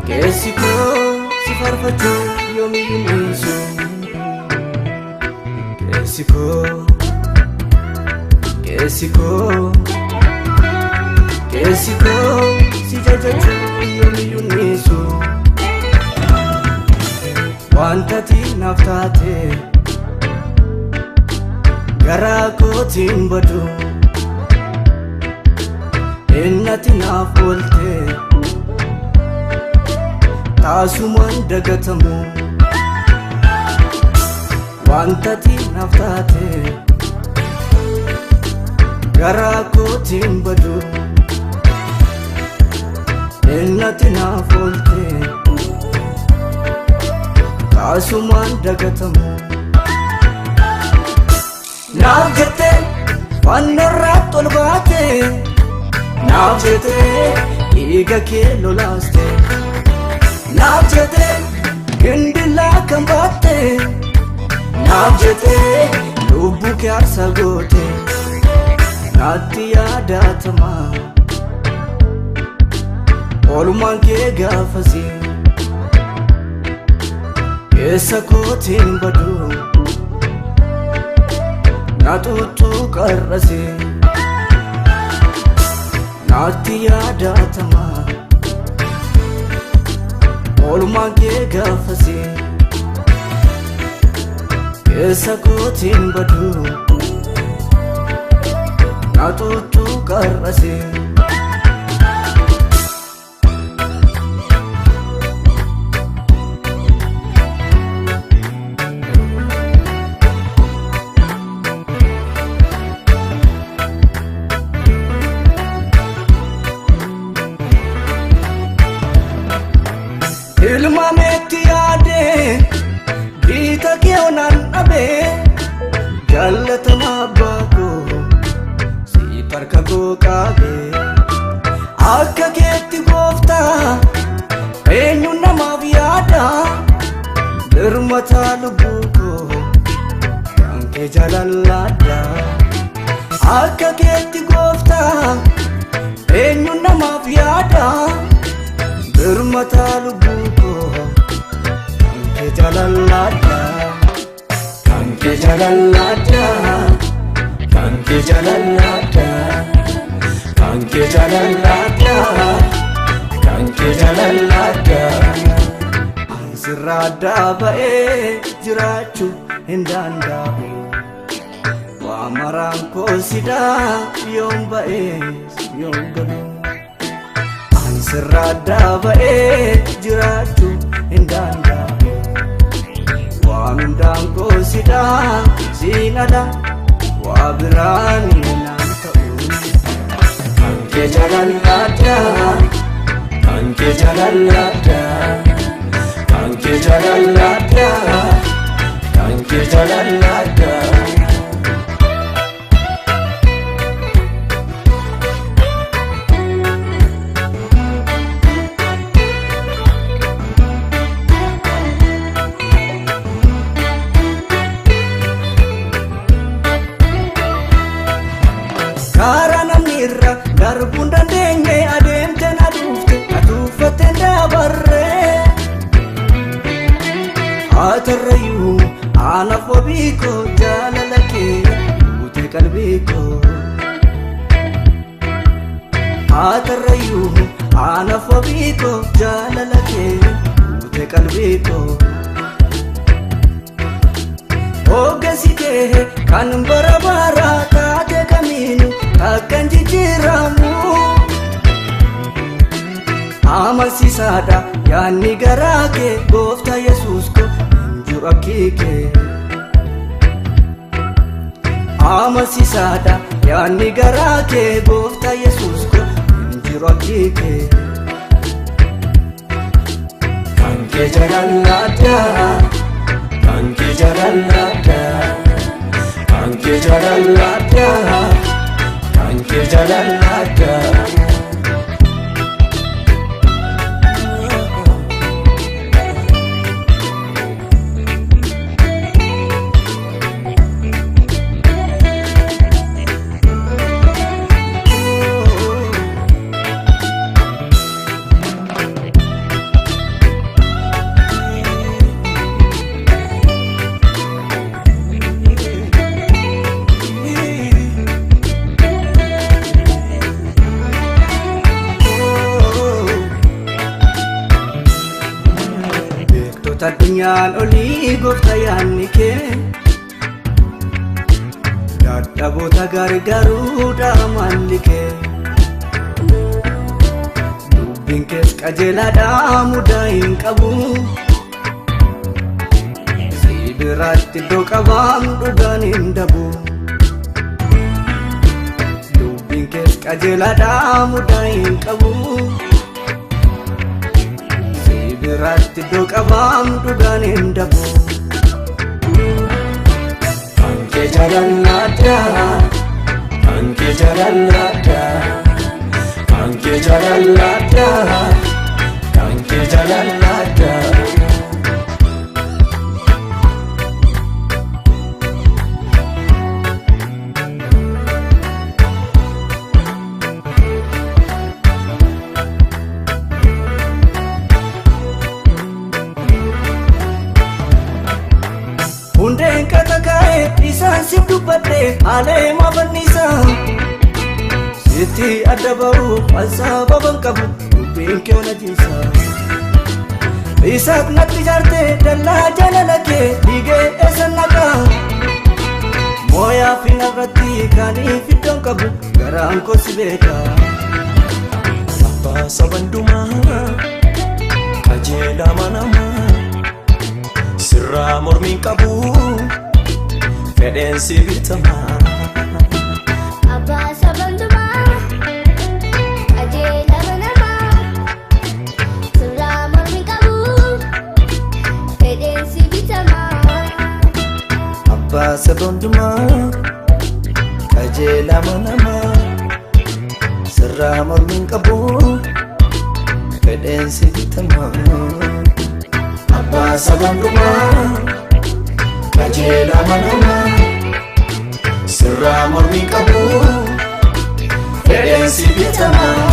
keessi koo si faarfachuu yoomiyyuu dhiisu. Keessi koo si jajachuu yoomiyyuu dhiisu. Wantati naaf taate garaa kootiin badu, innati naaf oolte taasumaan dagatamu. Wantati naaf taate garaa kootiin badu, innati naaf oolte taasumaan dagatamu. Naaf jettee fannarratti ol baate, naaf jettee dhiiga kee lolaaste, naaf jettee gindilaa kan baatte, naaf jettee lubbuu kee aarsaa goote. Naatti yaadatama oolmaan kee gaafasi, keessa kootiin badu na tuttuqarrase. Naatti yaadatama oolmaan kee gaafasi, keessa kootiin badu na tuttuqarrase. Ilmaameetti yaade biita kee onaan dhabe, jaallatama abbaa koo siif harka koo qabe. Akka keetti gooftaa eenyu namaaf yaada, birmataa lubbuu koo kan kee jaalalladha. Akka keetti gooftaa eenyu namaaf yaada, birmataa lubbuu koo kan kee jaalalladha. Kan kee jaalalladha, kan kee jaalalladha, kan kee jaalalladha, kan kee jaalalladha. Ani sirraa addaa ba'ee jiraachuu hin danda'u, waa maraan koo sidaa yoom ba'ees yoom galu. Ani sirraa addaa ba'ee jiraachuu hin danda'u, waan hundaan koo sidaa siinadha, waa biraan naan ta'u. Kan kee jaalalladha, kan kee jaalalladha, kan kee jaalalladha, kan kee jaalalladha. Karaa namni irra darbuun dandeenye adeemte na dhufte, na tuuffatte dabarree. Atarrayyuu anaaf wabii koo jaalala kee guute qalbii koo. Atarrayyuu anaaf wabii koo jaalala kee guute qalbii koo. Ogeessi kee kan bara baraa taate kamiinu akkan jijjiiramu. Amansiisaadha yaanni garaa kee gooftaa Yesuus koo hin jiru akkii kee. Amansiisaadha yaanni garaa kee gooftaa Yesuus koo hin jiru akkii kee. Kan kee jaalalladha, kan kee jaalalladha, kan kee jaalalladha, kan kee jaalalladha. Gooftaa addunyaan olii gooftaa yaadni kee dadhaboota gargaaruudha amalli kee dubbiin kees qajeelaadha mudaa hin qabu si biraatti iddoo qabaam dhugaan hin dhabu dubbiin kees qajeelaadha mudaa hin qabu si biraatti iddoo qabaam dhugaan hin dhabu Anke jaalalli addaa Anke jaalalli addaa Anke jaalalli addaa Anke jaalalli addaa Hundeen katakae isaan si dubbadhe haalee maafannisa sitti adda ba'u falsaa baban qabu dubbiin kee ona jiisa isaaf natti jaarte dallaa jaalala kee dhiigee eessan naqa mooyaa fi narratti kaaniif iddoon qabu garaan koo si beeka Abbaa sabandumaa qajeelaa manamaa Sirraa mormiin qabu fedheen si bitamaa Abbaa sabantumaa qajeelaa manamaa Sirraa mormiin qabu fedheen si bitamaa Abbaa sabantumaa qajeelaa manamaa Sirraa mormiin qabu fedheen si bitamaa Abbaa sabantumaa qajeelaa manamaa Sirraa mormiin qabu fedheen si bitamaa